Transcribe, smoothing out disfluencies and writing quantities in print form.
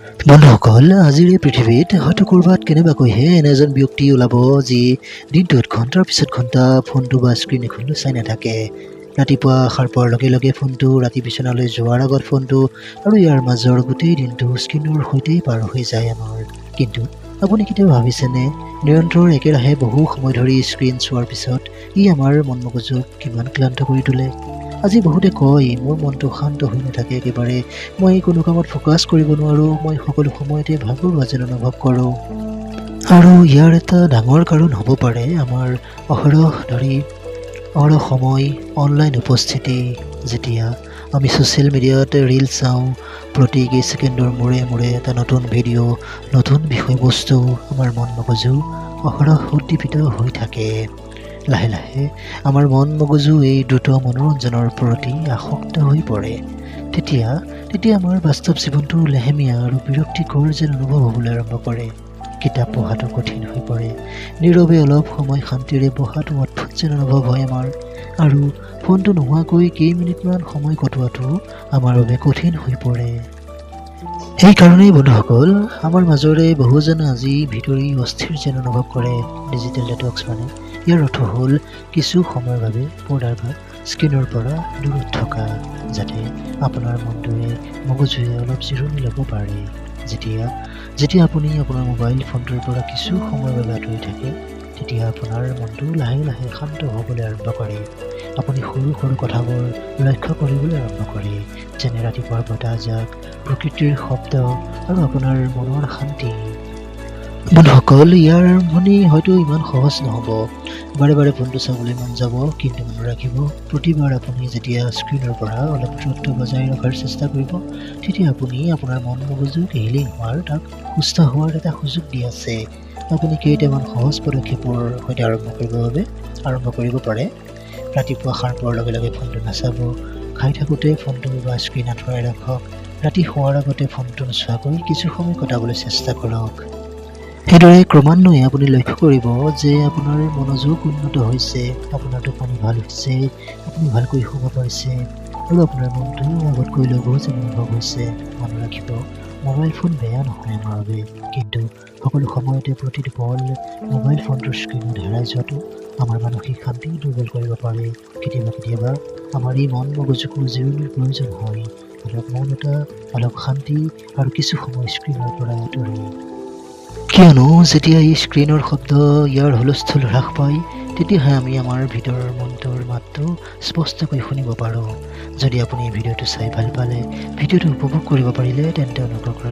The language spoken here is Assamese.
বন্ধুসকল, আজিৰ এই পৃথিৱীত হয়তো ক'ৰবাত কেনেবাকৈহে এনে এজন ব্যক্তি ওলাব যি দিনটোত ঘণ্টাৰ পিছত ঘণ্টা ফোনটো বা স্ক্ৰীণ এখনলৈ চাই নাথাকে। ৰাতিপুৱা সাৰ পোৱাৰ লগে লগে ফোনটো, ৰাতি বিচনালৈ যোৱাৰ আগত ফোনটো, আৰু ইয়াৰ মাজৰ গোটেই দিনটো স্ক্ৰীণৰ সৈতেই পাৰ হৈ যায় আমাৰ। কিন্তু আপুনি কেতিয়াবা ভাবিছেনে, নিৰন্তৰ একেৰাহে বহু সময় ধৰি স্ক্ৰীণ চোৱাৰ পিছত ই আমাৰ মন মগজুক কিমান ক্লান্ত কৰি তোলে? আজি বহুতে কয়, মোৰ মনটো শান্ত হৈ নাথাকে একেবাৰে, মই কোনো কামত ফ'কাছ কৰিব নোৱাৰোঁ, মই সকলো সময়তে ভাগৰুৱা যেন অনুভৱ কৰোঁ। আৰু ইয়াৰ এটা ডাঙৰ কাৰণ হ'ব পাৰে আমাৰ অহৰহ সময় অনলাইন উপস্থিতি। যেতিয়া আমি ছ'চিয়েল মিডিয়াত ৰীল চাওঁ, প্ৰতি কেই ছেকেণ্ডৰ মূৰে মূৰে এটা নতুন ভিডিঅ', নতুন বিষয়বস্তু, আমাৰ মন মগজু অহৰহ উদ্দীপিত হৈ থাকে। লাহে লাহে আমাৰ মন মগজু এই দ্ৰুত মনোৰঞ্জনৰ প্ৰতি আসক্ত হৈ পৰে। তেতিয়া আমাৰ বাস্তৱ জীৱনটো লেহেমীয়া আৰু বিৰক্তিকৰ যেন অনুভৱ হ'বলৈ আৰম্ভ কৰে। কিতাপ পঢ়াটো কঠিন হৈ পৰে, নীৰৱে অলপ সময় শান্তিৰে বহাটো অদ্ভুত যেন অনুভৱ হয় আমাৰ। আৰু ফোনটো নোহোৱাকৈ কেইমিনিটমান সময় কটোৱাটো আমাৰ বাবে কঠিন হৈ পৰে। সেইকাৰণেই বন্ধুসকল, আমাৰ মাজৰে বহুজনে আজি ভিতৰি অস্থিৰ যেন অনুভৱ কৰে। ডিজিটেল ডেটক্স মানে ইয়াৰ অৰ্থ হ'ল কিছু সময়ৰ বাবে পৰ্দাৰ বা স্ক্ৰীণৰ পৰা দূৰত থকা, যাতে আপোনাৰ মনটোৱে, মগজুৱে অলপ জিৰণি ল'ব পাৰে। যেতিয়া আপুনি আপোনাৰ মোবাইল ফোনটোৰ পৰা কিছু সময়ৰ বাবে আঁতৰি থাকে, তেতিয়া আপোনাৰ মনটো লাহে লাহে শান্ত হ'বলৈ আৰম্ভ কৰে। আপুনি সৰু সৰু কথাবোৰ লক্ষ্য কৰিবলৈ আৰম্ভ কৰে, যেনে ৰাতিপুৱাৰ বতাহজাক, প্ৰকৃতিৰ শব্দ আৰু আপোনাৰ মনৰ শান্তি। বন্ধুসকল, ইয়াৰ আৰম্ভণি হয়তো ইমান সহজ নহ'ব। বাৰে বাৰে ফোনটো চাবলৈ মন যাব, কিন্তু মনত ৰাখিব, প্ৰতিবাৰ আপুনি যেতিয়া স্ক্ৰীণৰ পৰা অলপ দূৰত্ব বজাই ৰখাৰ চেষ্টা কৰিব, তেতিয়া আপুনি আপোনাৰ মন মগজুক হিলিং হোৱাৰ, তাক সুস্থ হোৱাৰ এটা সুযোগ দি আছে। আপুনি কেইটামান সহজ পদক্ষেপৰ সৈতে আৰম্ভ কৰিব পাৰে। ৰাতিপুৱা সাৰ পোৱাৰ লগে লগে ফোনটো নাচাব। খাই থাকোঁতে ফোনটো বা স্ক্ৰীণ আঁতৰাই ৰাখক। ৰাতি শোৱাৰ আগতে ফোনটো নোচোৱাকৈ কিছু সময় কটাবলৈ চেষ্টা কৰক। সেইদৰে ক্ৰমান্বয়ে আপুনি লক্ষ্য কৰিব যে আপোনাৰ মনোযোগ উন্নত হৈছে, আপোনাৰ টোপনি ভাল হৈছে, আপুনি ভালকৈ শুব পাৰিছে, আৰু আপোনাৰ মনটো আগতকৈ লঘু যেন অনুভৱ হৈছে। মনত ৰাখিব, মোবাইল ফোন বেয়া নহয় আমাৰ বাবে, কিন্তু সকলো সময়তে প্ৰতিটো পল মোবাইল ফোনটোৰ স্ক্ৰীণত হেৰাই যোৱাটো আমাৰ মানসিক শান্তি দুৰ্বল কৰিব পাৰে। কেতিয়াবা আমাৰ এই মন মগজুকো জিৰণিৰ প্ৰয়োজন হয়, অলপ মৌনতা, অলপ শান্তি আৰু কিছু সময় স্ক্ৰীণৰ পৰা আঁতৰি। কিয়নো যেতিয়া এই স্ক্ৰীণৰ শব্দ, ইয়াৰ হুলস্থুল হ্ৰাস পায়, তেতিয়াহে আমি আমাৰ ভিতৰৰ মনটোৰ মাতটো স্পষ্টকৈ শুনিব পাৰোঁ। যদি আপুনি এই ভিডিঅ'টো চাই ভাল পালে, ভিডিঅ'টো উপভোগ কৰিব পাৰিলে, তেন্তে অনুগ্ৰহ কৰি